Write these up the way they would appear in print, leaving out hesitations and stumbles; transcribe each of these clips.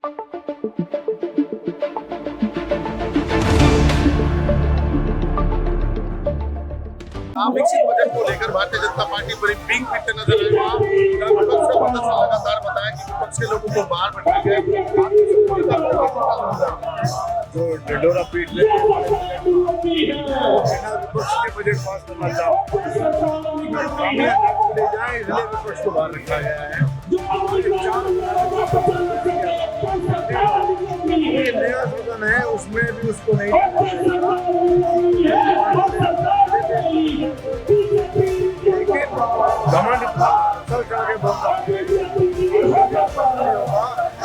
विकसित बजट को लेकर भारतीय जनता पार्टी बड़ी पिंक पिट नजर आई। वहाँ विपक्ष का सदस्य लगातार बताया कि विपक्ष के लोगों को बाहर बैठा गया। जो ढिंढोरा पीट ले विपक्ष के बजट पास करना चाहते जाए, इसलिए विपक्ष को बाहर रखा गया है। नया सदन है, उसमें भी उसको नहीं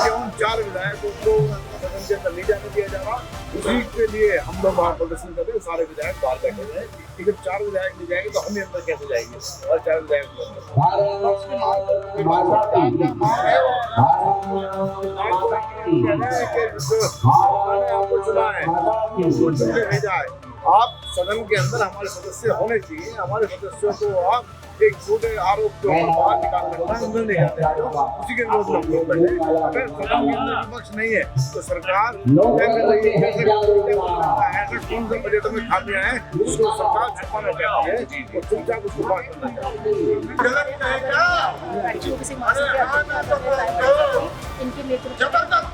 उन 4 विधायकों को सदन के अंदर नहीं जाने दिया जा रहा। उसी के लिए हम लोग वहाँ प्रदर्शन कर रहे हैं। सारे विधायक बाहर बैठे हैं, लेकिन 4 विधायक नहीं जाएंगे तो हम ही अंदर कैसे जाएंगे? और 4 विधायक आपको चुना है, भेजा है। आप सदन के अंदर हमारे सदस्य होने चाहिए। हमारे सदस्यों को आप एक छोटे आरोप के ऊपर बाहर निकाल सकते हैं, अंदर नहीं जाते, उसी के विरोध में हम लोग बैठे। अगर सदन के अंदर विपक्ष नहीं है तो सरकार ऐसा कौन सा बजट में खामियां हैं जिसको सरकार छुपाना चाहती है और चुपचाप उसको बात करना चाहती है। इनके नेतृत्व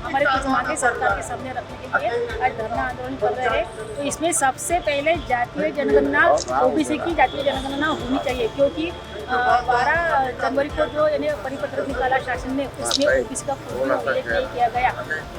हमारे कुछ मांगे सरकार के सामने रखने के लिए आज धरना आंदोलन कर रहे हैं। तो इसमें सबसे पहले जातीय जनगणना, ओबीसी की जातीय जनगणना होनी चाहिए, क्योंकि 12 जनवरी को जो यानी परिपत्र निकाला शासन ने, उसमें ओबीसी का कोई उल्लेख नहीं किया गया।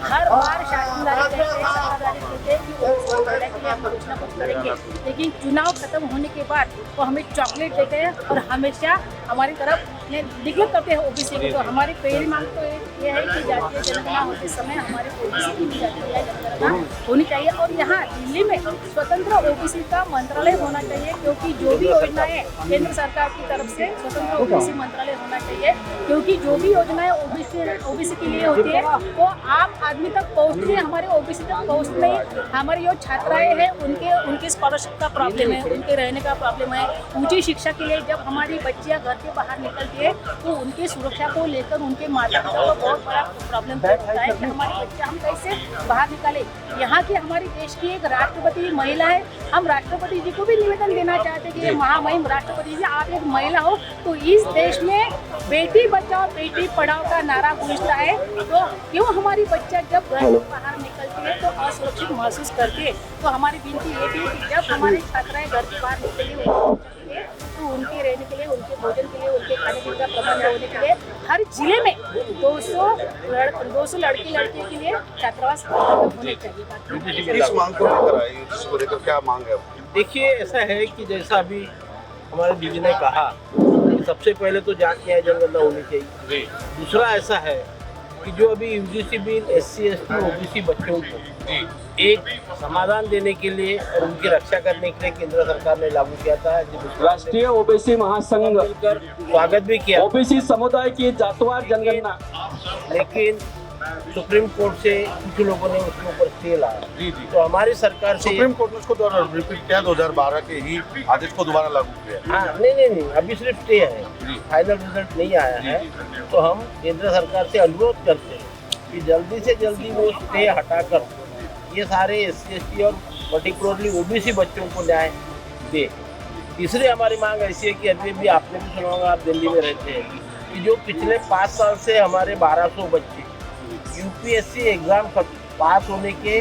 हर बार शासनदारी कहते हैं, सत्ताधारी कहते हैं कि ओबीसी के लिए हम कुछ ना कुछ करेंगे, लेकिन चुनाव खत्म होने के बाद वो हमें चॉकलेट देते हैं और हमेशा हमारी तरफ डिक्लेयर करते हैं ओबीसी को। तो हमारी पहली मांग तो ये है कि जातीय जनगणना होते समय हमारे ओबीसी की जातीय जनगणना होनी चाहिए। और यहाँ दिल्ली में स्वतंत्र ओबीसी का मंत्रालय होना चाहिए, क्योंकि जो भी योजनाएं केंद्र सरकार की तरफ से स्वतंत्र ओबीसी मंत्रालय होना चाहिए, क्योंकि जो भी योजनाएं ओबीसी के लिए होती है वो आम आदमी तक पहुँचती है, हमारे ओबीसी तक पहुँच नहीं। हमारी जो छात्राएं हैं उनके स्कॉलरशिप का प्रॉब्लम है, उनके रहने का प्रॉब्लम है। ऊंची शिक्षा के लिए जब हमारी बच्चियां घर के बाहर निकलती है तो उनकी सुरक्षा को लेकर उनके माता पिता को बहुत बड़ा प्रॉब्लम होता है कि हमारे बच्चे हम कैसे बाहर निकाले। यहाँ की हमारी देश की एक राष्ट्रपति महिला है। हम राष्ट्रपति जी को भी निवेदन देना चाहते हैं कि महामहिम राष्ट्रपति जी, आप एक महिला हो तो इस देश में बेटी बचाओ बेटी पढ़ाओ का नारा गूंजता है, तो क्यों हमारी बच्चा जब घर से बाहर निकलती है तो असुरक्षित महसूस करती है। तो हमारी विनती ये भी है कि जब हमारी छात्राएं घर के बाहर निकलेंगी तो उनके रहने के लिए, उनके भोजन के लिए, उनके खाने पीने का प्रबंध होने के लिए हर जिले में 200 लड़की के लिए छात्रावास होने चाहिए। इस मांग को लेकर आई, इसको लेकर क्या मांग है? देखिए, ऐसा है कि जैसा अभी हमारे दीदी ने कहा कि सबसे पहले तो जातीय जनगणना होनी चाहिए। दूसरा ऐसा है कि जो अभी UGC bill SC ST OBC बच्चों को एक समाधान देने के लिए और उनकी रक्षा करने के लिए केंद्र सरकार ने लागू किया था, राष्ट्रीय ओबीसी महासंघ मिलकर स्वागत भी किया। ओबीसी समुदाय की जातवार जनगणना, लेकिन सुप्रीम कोर्ट से कुछ लोगों ने उसके ऊपर स्टे लाया। तो हमारी सरकार से सुप्रीम कोर्ट ने उसको दोबारा रिपीट किया, 2012 के ही आदेश को दोबारा लागू किया। हाँ, नहीं, अभी सिर्फ स्टे है, फाइनल रिजल्ट नहीं आया है। तो हम केंद्र सरकार से अनुरोध करते हैं कि जल्दी से जल्दी वो स्टे हटाकर ये सारे SC ST और पर्टिकुलरली OBC बच्चों को न्याय दे। तीसरी हमारी मांग ऐसी है कि अभी आपने भी सुना होगा, आप दिल्ली में रहते हैं, कि जो पिछले 5 साल से हमारे 1200 बच्चे UPSC एग्जाम पास होने के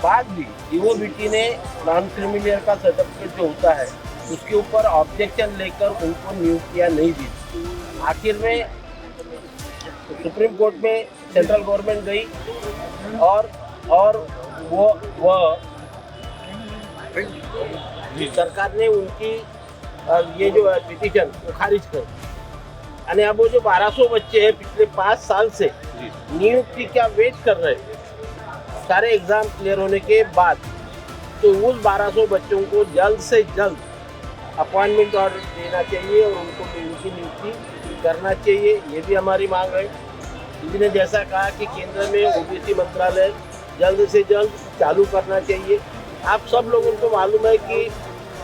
बाद भी DOBT ने नॉन क्रिमिनल का सर्टिफिकेट जो होता है उसके ऊपर ऑब्जेक्शन लेकर उनको नियुक्तियां नहीं दी। आखिर में सुप्रीम कोर्ट में सेंट्रल गवर्नमेंट गई और वो सरकार ने उनकी ये जो पिटीशन वो खारिज कर दी। यानी अब वो जो 1200 बच्चे हैं पिछले 5 साल से नियुक्ति क्या वेट कर रहे थे सारे एग्जाम क्लियर होने के बाद, तो उस 1200 बच्चों को जल्द से जल्द अपॉइंटमेंट ऑर्डर देना चाहिए और उनको उनकी नियुक्ति करना चाहिए। ये भी हमारी मांग है। दीदी ने जैसा कहा कि केंद्र में OBC मंत्रालय जल्द से जल्द चालू करना चाहिए। आप सब लोगों को मालूम है कि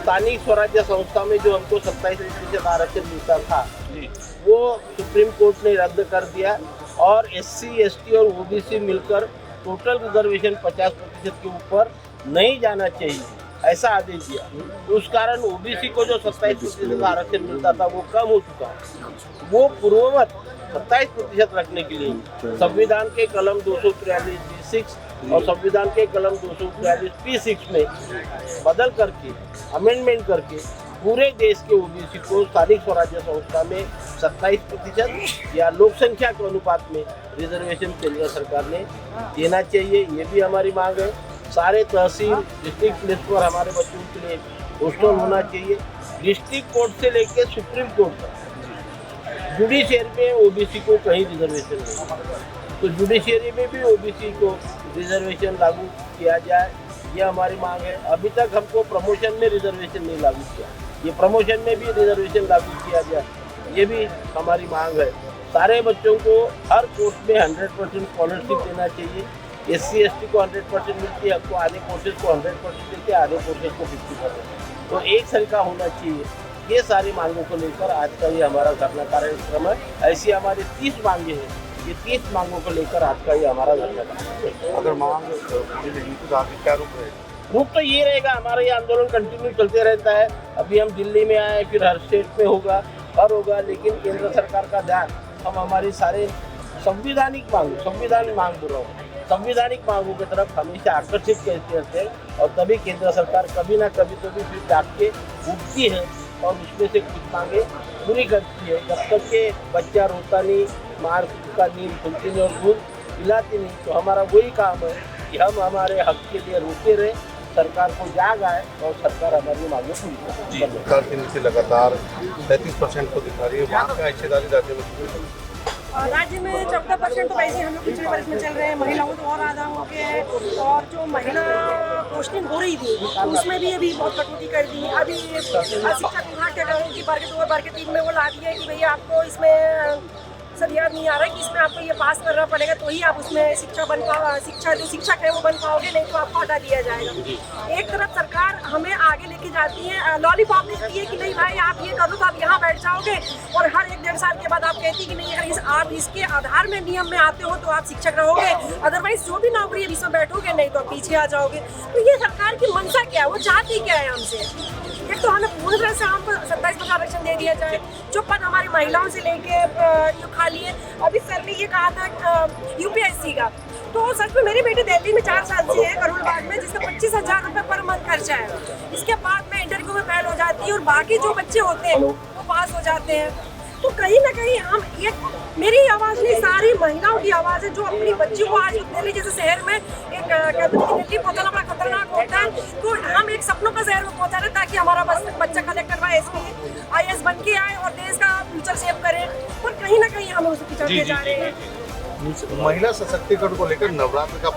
स्थानीय स्वराज्य संस्था में जो हमको 27% आरक्षण मिलता था वो सुप्रीम कोर्ट ने रद्द कर दिया और SC, ST और OBC मिलकर टोटल रिजर्वेशन 50% के ऊपर नहीं जाना चाहिए, ऐसा आदेश दिया। तो उस कारण OBC को जो 27% आरक्षण मिलता था वो कम हो चुका है। वो पूर्ववत 27% रखने के लिए संविधान के कलम 243 B6 और संविधान के कलम 243 P6 में बदल करके अमेंडमेंट करके पूरे देश के OBC को स्थानिक स्वराज्य संस्था में 27% या लोक संख्या के अनुपात में रिजर्वेशन केंद्र सरकार ने देना चाहिए, ये भी हमारी मांग है। सारे तहसील डिस्ट्रिक्ट लेवल पर हमारे बच्चों के लिए हॉस्टल होना चाहिए। डिस्ट्रिक्ट कोर्ट से लेकर सुप्रीम कोर्ट तक जुडिशियरी में OBC को कहीं रिजर्वेशन नहीं, तो जुडिशियरी में भी OBC को रिजर्वेशन लागू किया जाए, ये हमारी मांग है। अभी तक हमको प्रमोशन में रिजर्वेशन नहीं लागू किया, ये प्रमोशन में भी रिजर्वेशन लागू किया जाए, ये भी हमारी मांग है। सारे बच्चों को हर कोर्स में 100% स्कॉलरशिप देना चाहिए। SC, ST को 100% मिलती है, हमको आधे कोर्सेज को 100% देते हैं, आधे कोर्सेज को 50%। तो एक सरीका होना चाहिए। ये सारी मांगों को लेकर आज का ये हमारा धरना कार्यक्रम है। ऐसी हमारी 30 मांगे हैं, ये 30 मांगों को लेकर आज का ये हमारा धरना कार्यक्रम है। अगर मांग नहीं तो आगे क्या रूप रहेगा? रूप तो ये रहेगा, हमारा ये आंदोलन कंटिन्यू चलते रहता है। अभी हम दिल्ली में आए, फिर हर स्टेट में होगा, हर होगा, लेकिन केंद्र सरकार का ध्यान हम हमारी सारे संवैधानिक मांग बोल रहा हूँ, संवैधानिक मांगों की तरफ हमेशा आकर्षित करते रहते हैं। और तभी केंद्र सरकार कभी ना कभी तो भी फिर जाग के उठती है और उसमें से कुछ मांगे पूरी करती है। जब तक के बच्चा रोता नहीं, मार का नींद खुलती नहीं और दूध पिलाती नहीं, तो हमारा वही काम है कि हम हमारे हक के लिए रोते रहे, सरकार को जाग आए और सरकार हमारी मांगे पूरी करे। सरकार के नीचे लगातार 33% को दिखा रही है, वहाँ का हिस्सेदारी राज्य में राज्य में 14% तो वैसे हम लोग पिछले वर्ष में चल रहे हैं। महिलाओं तो और आधा हो गया है, और जो महिला पोस्टिंग हो रही थी उसमें भी अभी बहुत कटौती कर दी। अभी शिक्षा विभाग क्या करें कि वर्ग 2 और वर्ग 3 में वो ला दिया है कि भैया आपको इसमें सब याद नहीं आ रहा है कि इसमें आपको ये पास करना पड़ेगा तो ही आप उसमें शिक्षा जो शिक्षक है वो बन पाओगे, नहीं तो आपको हटा दिया जाएगा। एक तरफ सरकार हमें आगे लेके जाती है, लॉलीपॉप देती है कि नहीं भाई आप ये कर लो तो आप यहाँ बैठ जाओगे, और हर 1-1.5 साल के बाद आप कहती कि नहीं अगर आप इसके आधार में नियम में आते हो तो आप शिक्षक रहोगे, अदरवाइज जो भी नौकरी है इसमें बैठोगे नहीं तो आप पीछे आ जाओगे। तो ये सरकार की मंशा क्या है, वो चाहती क्या है हमसे? एक तो हमें पूरी तरह से हमको 27% आरक्षण दे दिया जाए, जो पद हमारी महिलाओं से लेके खाली है। अभी सर ने ये कहा था UPSC का, तो सच में मेरी बेटी दिल्ली में 4 साल से है करोल बाग में, जिसका 25,000 रुपये पर मंथ खर्चा है। इसके बाद में इंटरव्यू में फेल हो जाती है और बाकी जो बच्चे होते हैं वो पास हो जाते हैं। तो कहीं ना कहीं हम एक मेरी आवाज़ नहीं, सारी महिलाओं की आवाज़ है जो अपनी बच्ची को आज दिल्ली जैसे शहर में एक दिल्ली पहुँचाना बड़ा खतरनाक होता है, तो हम एक सपनों का शहर में पहुँचा रहे ताकि हमारा बच्चा कलेक्टर व SP IAS बन के आए और देश का फ्यूचर सेव करे, और कहीं ना कहीं हम उसे पिछड़ते जा रहे हैं। महिला सशक्तिकरण को लेकर नवरात्र का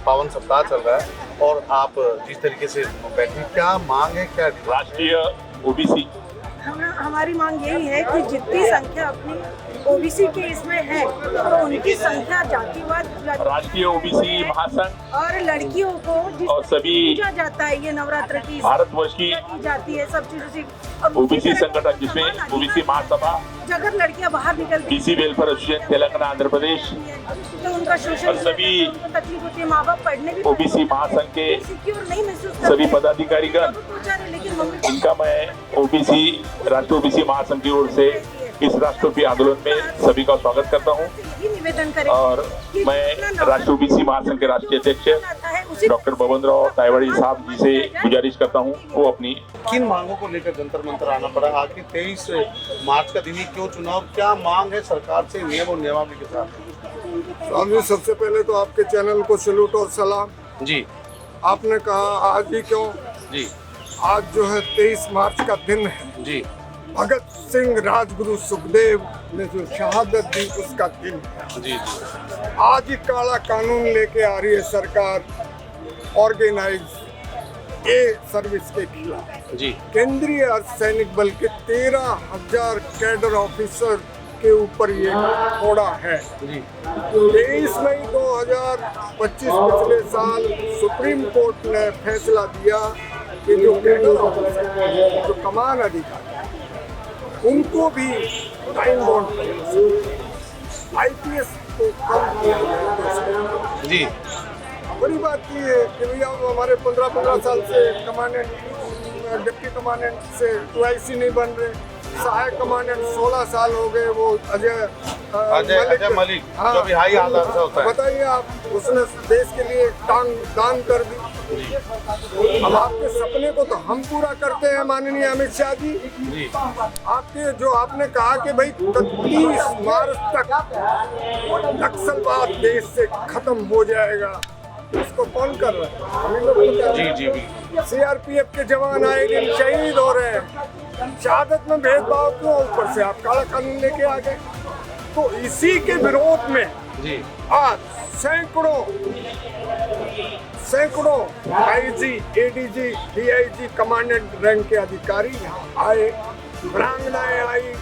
पावन सप्ताह चल रहा है, और आप जिस तरीके से बैठे, क्या मांग है, क्या राष्ट्रीय OBC हमारी मांग यही है कि जितनी संख्या अपनी OBC के इसमें है तो उनकी संख्या जातिवाद राष्ट्रीय OBC महासंघ और लड़कियों को जिस और सभी पूजा जाता है ये नवरात्र की भारतवर्ष की जाती है सब चीजों से। OBC संगठन जिसमें OBC महासभा, अगर लड़कियां बाहर निकलती BC welfare association Telangana Andhra Pradesh तो उनका शोषण और सभी तकलीफ होती है, माँ बाप पढ़ने भी OBC महासंघ के सिक्योर नहीं महसूस सभी पदाधिकारीगण, लेकिन मम्मी इनका मैं OBC राष्ट्रीय OBC महासंघ की ओर से इस राष्ट्रव्यापी आंदोलन में सभी का स्वागत करता हूं। निवेदन करें और मैं राष्ट्रीय OBC महासंघ के राष्ट्रीय अध्यक्ष डॉक्टर बबन राव तायवाड़ी साहब जी से गुजारिश करता हूं वो अपनी किन मांगों को लेकर जंतर मंतर आना पड़ा? आखिर 23 मार्च का दिन ही क्यों चुनाव, क्या मांग है सरकार से नियम और नियमावली के साथ? स्वामी, सबसे पहले तो आपके चैनल को सैल्यूट और सलाम जी। आपने कहा आज ही क्यों जी आज जो है 23 मार्च का दिन है, जी भगत सिंह राजगुरु सुखदेव ने जो शहादत दी उसका दिन है। जी आज ही काला कानून लेके आ रही है सरकार ऑर्गेनाइज सर्विस के खिलाफ। जी केंद्रीय अर्धसैनिक बल के 13,000 कैडर ऑफिसर के ऊपर ये फोड़ा है। जी 23 मई 2025 पिछले साल सुप्रीम कोर्ट ने फैसला दिया कि जो कैडर ऑफिसर जो कमान अधिकारी उनको भी टाइम बॉन्ड IPS को कम किया जाए। जी बड़ी बात ये है कि भैया हमारे 15 साल से कमांडेंट डिप्टी कमांडेंट से 2IC नहीं बन रहे, सहायक कमांडेंट 16 साल हो गए, वो अजय मलिक हाँ, जो भी हाई आधार से होता है। बताइए आप, उसने देश के लिए टांग दान कर दी। अब आपके सपने को तो हम पूरा करते हैं माननीय अमित शाह जी। आपके जो आपने कहा कि भाई 31 मार्च तक नक्सलवाद देश से खत्म हो जाएगा, उसको कौन कर रहा है? हम लोग तो कर रहे हैं। CRPF के जवान आए दिन शहीद हो रहे हैं, शहादत में भेदभाव क्यों? ऊपर से आप काला कानून लेके आ गए। तो इसी के विरोध में आज सैकड़ों IG, ADG, DIG, commandant rank के अधिकारी यहाँ आए, वीरांगनाएं आई,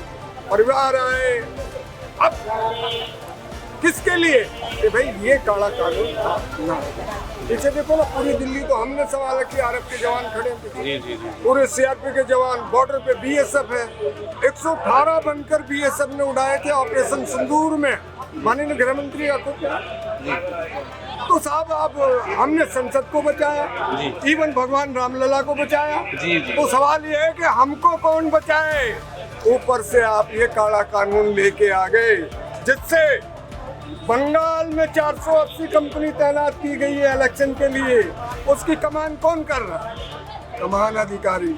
परिवार आए। अब किसके लिए? कि भाई ये काला कानून ना। पीछे देखो ना, पूरी दिल्ली तो हमने सवाल किया, आरएफ के जवान खड़े थे, पूरे CRP के जवान, बॉर्डर पे BSF है, 118 बनकर BSF ने उड़ाए थे ऑपरेशन सिंदूर में, माननीय गृह मंत्री तो साहब अब हमने संसद को बचाया, इवन भगवान रामलला को बचाया। तो सवाल ये है कि हमको कौन बचाए? ऊपर से आप ये काला कानून लेके आ गए, जिससे बंगाल में 480 कंपनी तैनात की गई है इलेक्शन के लिए। उसकी कमान कौन कर रहा है? कमान अधिकारी।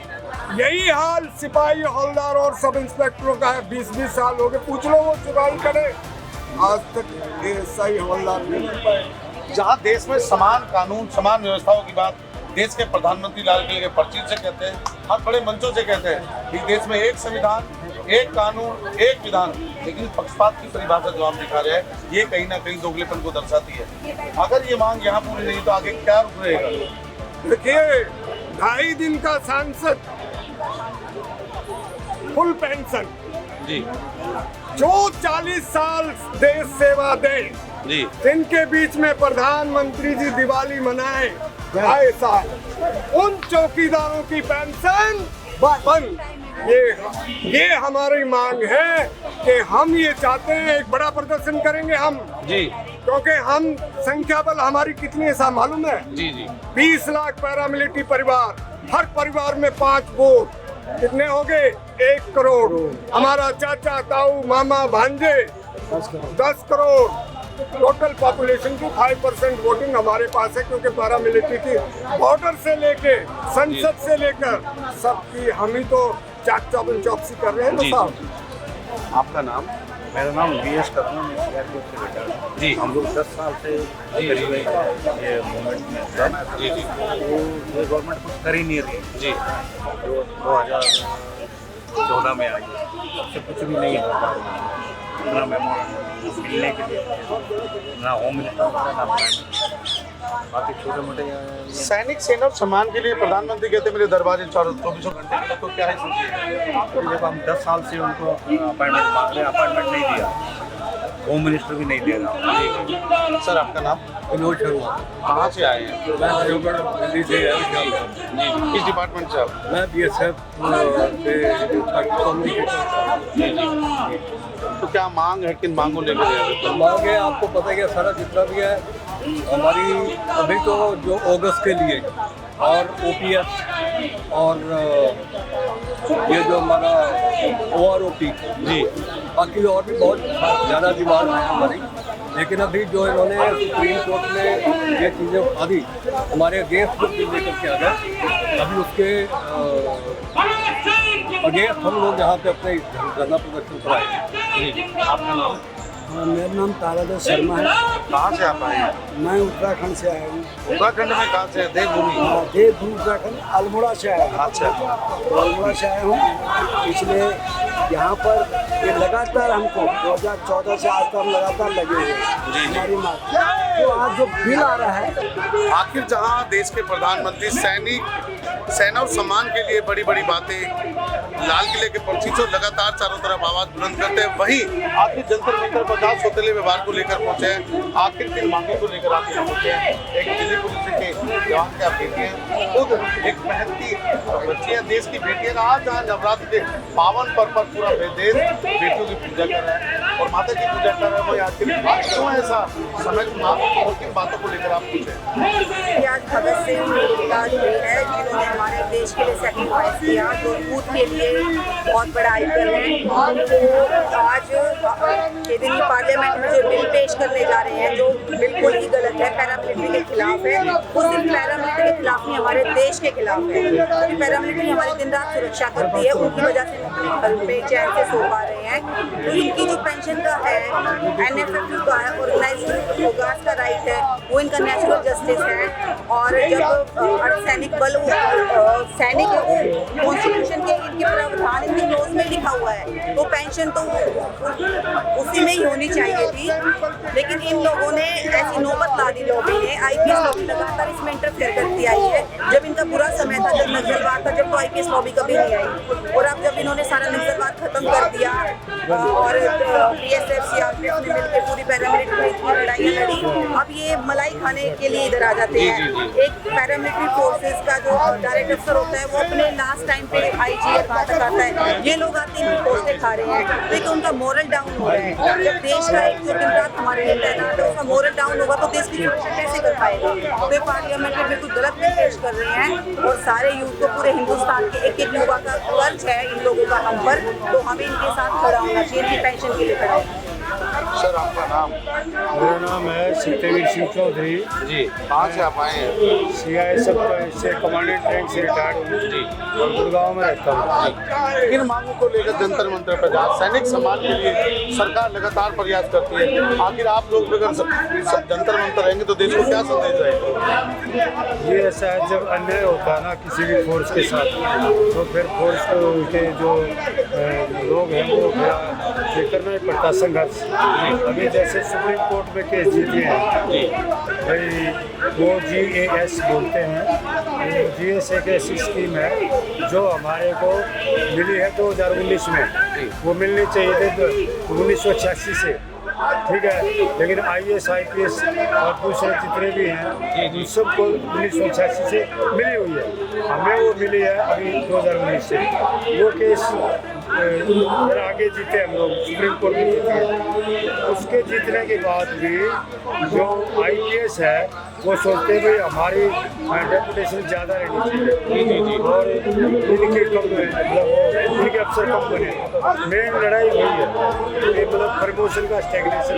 यही हाल सिपाही, हवलदार और सब इंस्पेक्टरों का है। 20-20 साल हो गए, पूछ लो वो चुनाव करे, आज तक ASI हवलदार नहीं बन पाए। जहाँ देश में समान कानून, समान व्यवस्थाओं की बात देश के प्रधानमंत्री लाल किले के पर्ची से कहते हैं, हर बड़े मंचों से कहते हैं कि देश में एक संविधान, एक कानून, एक विधान, लेकिन पक्षपात की परिभाषा जो आप दिखा रहे हैं, ये कहीं ना कहीं दोगलेपन को दर्शाती है। अगर ये मांग यहाँ पूरी नहीं तो आगे क्या रुक रहेगा? देखिए, 2.5 दिन का सांसद, फुल पेंशन जो 40 साल देश सेवा दे, जिनके बीच में प्रधानमंत्री जी दिवाली मनाए आए साल, उन चौकीदारों की पेंशन बंद। ये हमारी मांग है कि हम ये चाहते हैं, एक बड़ा प्रदर्शन करेंगे हम क्योंकि हम संख्या बल हमारी कितनी है साहब मालूम है? 20 लाख पैरामिलिट्री परिवार, हर परिवार में 5 वोट, कितने हो गए? 1 करोड़। हमारा चाचा, ताऊ, मामा, भांजे 10 करोड़। टोटल पॉपुलेशन की 5% वोटिंग हमारे पास है, क्योंकि पैरामिलिट्री की बॉर्डर से लेके संसद से लेकर सबकी हम ही तो चाक चौकसी कर रहे हैं। तो साहब आपका नाम? मेरा नाम VS करना, मैं CRPF से बेटा जी। हम लोग 10 साल से करीब ये मूवमेंट में है तो ये गवर्नमेंट कुछ कर ही नहीं रही जी। जो 2014 में आई उससे कुछ भी नहीं हो पा रहा, ना मेमोरेंडम मिलने के लिए, ना होम मिनिस्टर, ना बाकी छोटे मोटे सैनिक सेना और सम्मान के लिए प्रधानमंत्री कहते हैं मेरे दरवाजे 24 घंटे के लिए, तो क्या है सोचिए? देखो हम 10 साल से उनको अपॉइंटमेंट मांग रहे हैं, अपॉइंटमेंट नहीं दिया, होम मिनिस्टर भी नहीं दे रहा। सर आपका नाम? विनोद शर्मा। कहाँ से आए हैं? मैं हरियोगढ़ दिल्ली से आया। किस डिपार्टमेंट से आप? मैं BSF तो क्या मांग है, किन मांगों लेकर? मांग है, आपको पता है कि सारा जितना भी है हमारी अभी तो जो अगस्त के लिए और OPS और ये जो हमारा OROP जी, बाकी और भी बहुत ज़्यादा डिमांड है हमारी, लेकिन अभी जो इन्होंने सुप्रीम कोर्ट में ये चीज़ें उठा दी हमारे अगेंस्ट जो लेकर के आ गए, अभी उसके अगेंस्ट हम लोग यहाँ पे अपने धरना प्रदर्शन कराए। आपका नाम? मेरा नाम तारादास शर्मा है। कहाँ से आप आए हैं? मैं उत्तराखंड से आया हूँ। उत्तराखंड में कहाँ से? देवभूमि? देवभूमि उत्तराखंड, अल्मोड़ा से आया हूँ। अच्छा। तो अल्मोड़ा से आया हूँ, इसलिए यहाँ पर ये लगातार हमको 2014 से आज तक हम लगातार लगे हुए हैं हमारी मांग। तो आज जो बिल आ रहा है, आखिर जहाँ देश के प्रधानमंत्री सेना और सम्मान के लिए बड़ी बड़ी बातें लाल किले के पर्ची से लगातार चारों तरफ आवाज बुलंद करते हैं, वहीं आखिर जंतर मंतर पर विकास सौतेले व्यवहार को लेकर पहुंचे हैं। आखिर किन मांगों को लेकर आप यहाँ पहुंचे हैं? एक दिल्ली पुलिस के जवान के आप बेटी हैं, खुद एक मेहनती बच्ची है, देश की बेटी है। आज जहाँ नवरात्र के पावन पर्व पर पूरा देश बेटियों की पूजा कर रहा है और माता की पूजा कर रहा है, वो आज के क्यों ऐसा समय चुना और किन बातों को लेकर आप पूछे? आज भगत सिंह का दिन है जिन्होंने हमारे देश के लिए सेक्रीफाइस किया, जो बूथ के लिए बहुत बड़ा आइकन है। तो आज के दिन पार्लियामेंट में जो बिल पेश करने जा रहे हैं जो बिल्कुल ही गलत है, पैरामिलिट्री के खिलाफ है। वो सिर्फ पैरामिलिट्री के खिलाफ नहीं, हमारे देश के खिलाफ है, क्योंकि पैरामिलिट्री हमारी दिन रात सुरक्षा करती है, उनकी वजह से घर पे चैन से सो पा रहे हैं। तो इनकी जो पेंशन का है, NFF का है, ऑर्गेनाइज्ड होगास का राइट है, वो इनका नेचुरल जस्टिस है। और जब अर्धसैनिक बल सैनिक कॉन्स्टिट्यूशन के इनके प्रावधान इनके क्लोज में लिखा हुआ है, तो पेंशन तो उसी में ही होनी चाहिए थी। लेकिन इन लोगों ने ऐसी नौबत ला दी, लॉबी ने, IPS लॉबी लगातार इसमें इंटरफेयर करती आई है। जब इनका बुरा समय था, जब नक्सलवाद था, जब तो IPS लॉबी कभी नहीं आई। और अब जब इन्होंने सारा नक्सलवाद खत्म कर दिया और BSF CRPF ने मिलकर पूरी पैरामिलिट्री लड़ाइयाँ लड़ी, अब ये मलाई खाने के लिए इधर आ जाते हैं। एक पैरामिलिट्री फोर्सेस का जो डायरेक्ट अफसर होता है वो अपने लास्ट टाइम पे IGF वहाँ तक आता है, ये लोग आते हैं पोस्टें खा रहे हैं, लेकिन उनका मोरल डाउन हो रहा है। जब देश का एक जो दिन रात हमारे लिए तैनात है उसका मोरल डाउन होगा तो देश की सुरक्षा कैसे कर पाएगा? तो ये पार्लियामेंट में बिल्कुल गलत बिल पेश कर रहे हैं और सारे यूथ को, पूरे हिंदुस्तान के एक एक युवा का कर्ज है इन लोगों का हम पर, तो हमें इनके साथ खड़ा होना चाहिए, इनकी पेंशन के लिए खड़ा होना चाहिए। सर आपका नाम? मेरा नाम है सत्यवीर सिंह चौधरी जी, कहाँ से आप आए हैं? CISF से कमांडेंट रैंक से रिटायर्ड हूँ और गुड़गांव में रहता हूँ। किन मांगों को लेकर जंतर मंतर पर जहाँ सैनिक सम्मान के लिए सरकार लगातार प्रयास करती है, आखिर आप लोग अगर जंतर मंतर रहेंगे तो देश को क्या संदेश जाएगा? ये ऐसा है, जब अन्याय होता है ना किसी भी फोर्स के साथ, तो फिर फोर्स के जो लोग हैं वो ये करना ही पड़ता संघर्ष। अभी जैसे सुप्रीम कोर्ट में केस जीते हैं भाई, वो GAS बोलते हैं। GAS एक ऐसी स्कीम है जो हमारे को मिली है 2019 में, वो मिलनी चाहिए थे 1986 से, ठीक है। लेकिन IAS IPS और दूसरे जितने भी हैं उन सबको 1986 से मिली हुई है, हमें वो मिली है अभी 2019 से। वो केस फिर आगे जीते हम लोग, सुप्रीम कोर्ट में जीते हैं। उसके जीतने के बाद भी जो IPS है वो सोचते हैं भाई हमारी डेपुटेशन ज़्यादा रहनी चाहिए और इनके कम मतलब वो इनके अफसर कम बने। मेन लड़ाई वही है, ये मतलब प्रमोशन का स्टैग्नेशन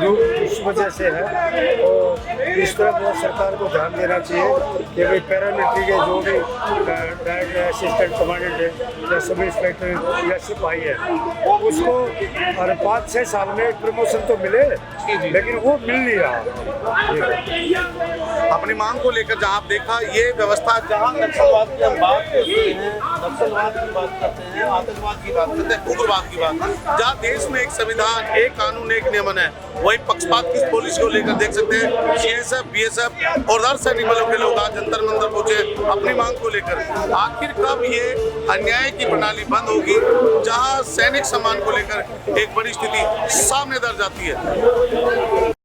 जो इस वजह से है। तो इस तरफ बहुत सरकार को ध्यान देना चाहिए कि भाई पैरामिलिट्री के जो भी डायरेक्टर असिस्टेंट कमांडेंट है या सब इंस्पेक्टर या सिपाही है उसको हर 5-6 साल में प्रमोशन तो मिले, लेकिन वो मिल नहीं रहा। अपनी मांग को लेकर जहाँ आप देखा ये व्यवस्था, जहाँ नक्सलवाद की हम बात करते हैं, नक्सलवाद की बात करते हैं, आतंकवाद की बात करते हैं, उग्रवाद की बात, जहाँ देश में एक संविधान, एक कानून, एक नियमन है, वही पक्षपात की पुलिस को लेकर देख सकते हैं CSF BSF और अर्धसैनिक बलों के लोग आज जंतर मंतर पहुंचे अपनी मांग को लेकर। आखिर कब ये अन्याय की प्रणाली बंद होगी जहाँ सैनिक सम्मान को लेकर एक बड़ी स्थिति सामने दर्ज आती है?